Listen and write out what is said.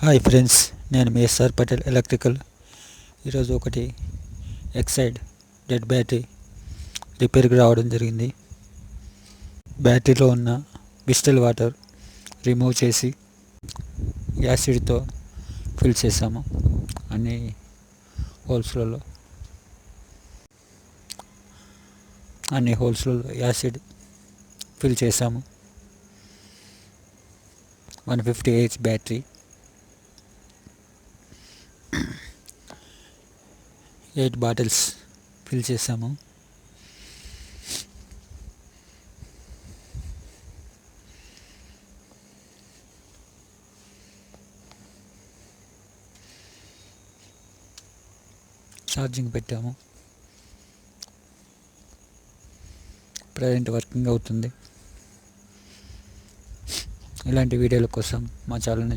Hi friends, నేను మీ SR Patel electrical. ఈరోజు ఒకటి ఎక్సైడ్ డెడ్ బ్యాటరీ రిపేర్కి రావడం జరిగింది. బ్యాటరీలో ఉన్న బిస్టల్ వాటర్ రిమూవ్ చేసి యాసిడ్తో ఫిల్ చేసాము. అన్ని హోల్స్లలో యాసిడ్ ఫిల్ చేసాము. 150H బ్యాటరీ 8 బాటిల్స్ ఫిల్ చేసాము. ఛార్జింగ్ పెట్టాము. ప్రజెంట్ వర్కింగ్ అవుతుంది. ఇలాంటి వీడియోల కోసం మా ఛానల్ని